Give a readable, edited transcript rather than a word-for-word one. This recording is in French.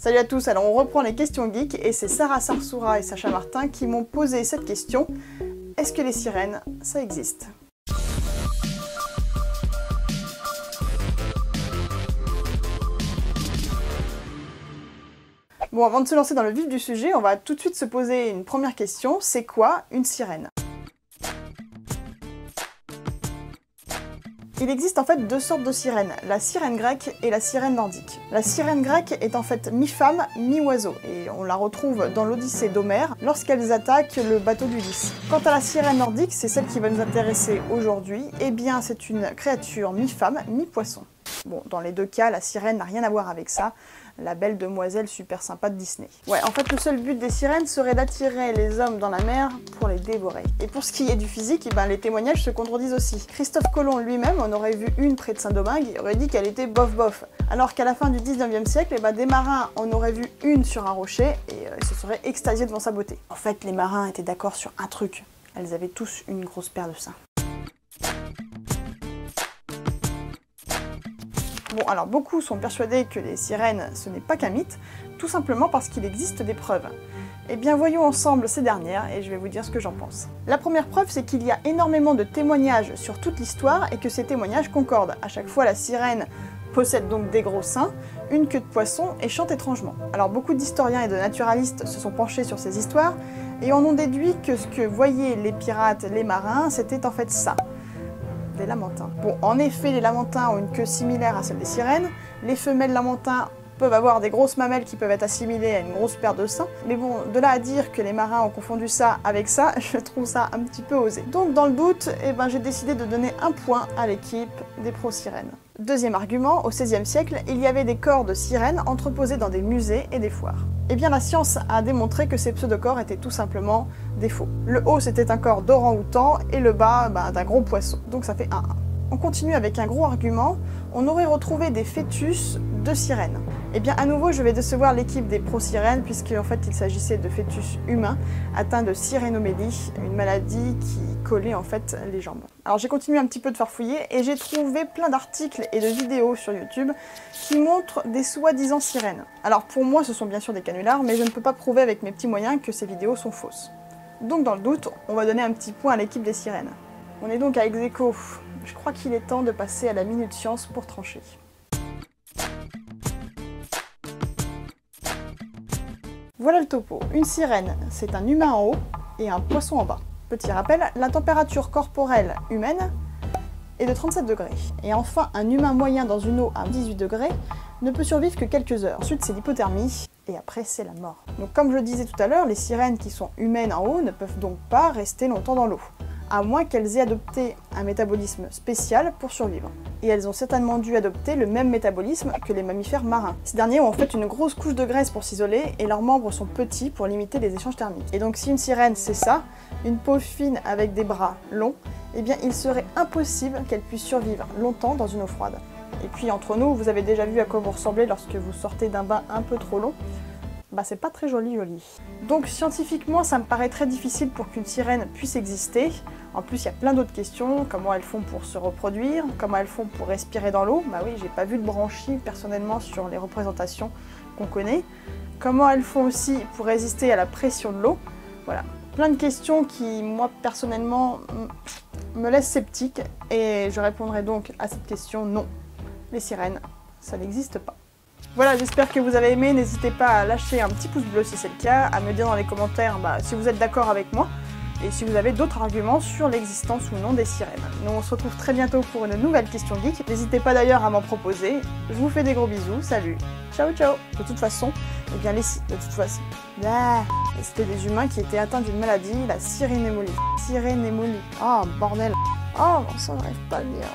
Salut à tous, alors on reprend les questions geeks et c'est Sarah Sarsoura et Sacha Martin qui m'ont posé cette question. Est-ce que les sirènes, ça existe? Bon, avant de se lancer dans le vif du sujet, on va tout de suite se poser une première question. C'est quoi une sirène? Il existe en fait deux sortes de sirènes, la sirène grecque et la sirène nordique. La sirène grecque est en fait mi-femme, mi-oiseau, et on la retrouve dans l'Odyssée d'Homère lorsqu'elles attaquent le bateau d'Ulysse. Quant à la sirène nordique, c'est celle qui va nous intéresser aujourd'hui, et bien c'est une créature mi-femme, mi-poisson. Bon, dans les deux cas, la sirène n'a rien à voir avec ça, la belle demoiselle super sympa de Disney. Ouais, en fait, le seul but des sirènes serait d'attirer les hommes dans la mer pour les dévorer. Et pour ce qui est du physique, ben, les témoignages se contredisent aussi. Christophe Colomb lui-même en aurait vu une près de Saint-Domingue et aurait dit qu'elle était bof-bof. Alors qu'à la fin du 19e siècle, ben, des marins en auraient vu une sur un rocher et se seraient extasiés devant sa beauté. En fait, les marins étaient d'accord sur un truc. Elles avaient tous une grosse paire de seins. Bon, alors beaucoup sont persuadés que les sirènes, ce n'est pas qu'un mythe, tout simplement parce qu'il existe des preuves. Eh bien voyons ensemble ces dernières et je vais vous dire ce que j'en pense. La première preuve, c'est qu'il y a énormément de témoignages sur toute l'histoire et que ces témoignages concordent. À chaque fois, la sirène possède donc des gros seins, une queue de poisson et chante étrangement. Alors beaucoup d'historiens et de naturalistes se sont penchés sur ces histoires et en ont déduit que ce que voyaient les pirates, les marins, c'était en fait ça. Des lamantins. Bon, en effet, les lamantins ont une queue similaire à celle des sirènes. Les femelles lamantins peuvent avoir des grosses mamelles qui peuvent être assimilées à une grosse paire de seins. Mais bon, de là à dire que les marins ont confondu ça avec ça, je trouve ça un petit peu osé. Donc dans le doute, j'ai décidé de donner un point à l'équipe des pro-sirènes. Deuxième argument, au XVIe siècle, il y avait des corps de sirènes entreposés dans des musées et des foires. Eh bien la science a démontré que ces pseudo-corps étaient tout simplement des faux. Le haut c'était un corps d'orang-outan et le bas d'un gros poisson, donc ça fait 1-1. On continue avec un gros argument, on aurait retrouvé des fœtus de sirènes. Eh bien à nouveau je vais décevoir l'équipe des pro-sirènes puisque en fait il s'agissait de fœtus humains atteints de sirénomélie, une maladie qui collait en fait les jambes. Alors j'ai continué un petit peu de farfouiller et j'ai trouvé plein d'articles et de vidéos sur YouTube qui montrent des soi-disant sirènes. Alors pour moi ce sont bien sûr des canulars mais je ne peux pas prouver avec mes petits moyens que ces vidéos sont fausses. Donc dans le doute, on va donner un petit point à l'équipe des sirènes. On est donc à ex-aequo. Je crois qu'il est temps de passer à la minute science pour trancher. Voilà le topo. Une sirène, c'est un humain en haut et un poisson en bas. Petit rappel, la température corporelle humaine est de 37 degrés. Et enfin, un humain moyen dans une eau à 18 degrés ne peut survivre que quelques heures. Ensuite, c'est l'hypothermie et après, c'est la mort. Donc comme je le disais tout à l'heure, les sirènes qui sont humaines en haut ne peuvent donc pas rester longtemps dans l'eau, à moins qu'elles aient adopté un métabolisme spécial pour survivre. Et elles ont certainement dû adopter le même métabolisme que les mammifères marins. Ces derniers ont en fait une grosse couche de graisse pour s'isoler et leurs membres sont petits pour limiter les échanges thermiques. Et donc si une sirène c'est ça, une peau fine avec des bras longs, eh bien il serait impossible qu'elle puisse survivre longtemps dans une eau froide. Et puis entre nous, vous avez déjà vu à quoi vous ressemblez lorsque vous sortez d'un bain un peu trop long. Bah c'est pas très joli. Donc scientifiquement ça me paraît très difficile pour qu'une sirène puisse exister. En plus il y a plein d'autres questions, comment elles font pour se reproduire, comment elles font pour respirer dans l'eau. Bah oui, j'ai pas vu de branchies personnellement sur les représentations qu'on connaît. Comment elles font aussi pour résister à la pression de l'eau. Voilà, plein de questions qui moi personnellement me laissent sceptique et je répondrai donc à cette question non. Les sirènes, ça n'existe pas. Voilà, j'espère que vous avez aimé, n'hésitez pas à lâcher un petit pouce bleu si c'est le cas, à me dire dans les commentaires si vous êtes d'accord avec moi, et si vous avez d'autres arguments sur l'existence ou non des sirènes. Nous on se retrouve très bientôt pour une nouvelle question geek, n'hésitez pas d'ailleurs à m'en proposer, je vous fais des gros bisous, salut, ciao ciao. De toute façon, c'était des humains qui étaient atteints d'une maladie, la sirénémolie. Oh bordel, oh ça j'arrive pas à le dire.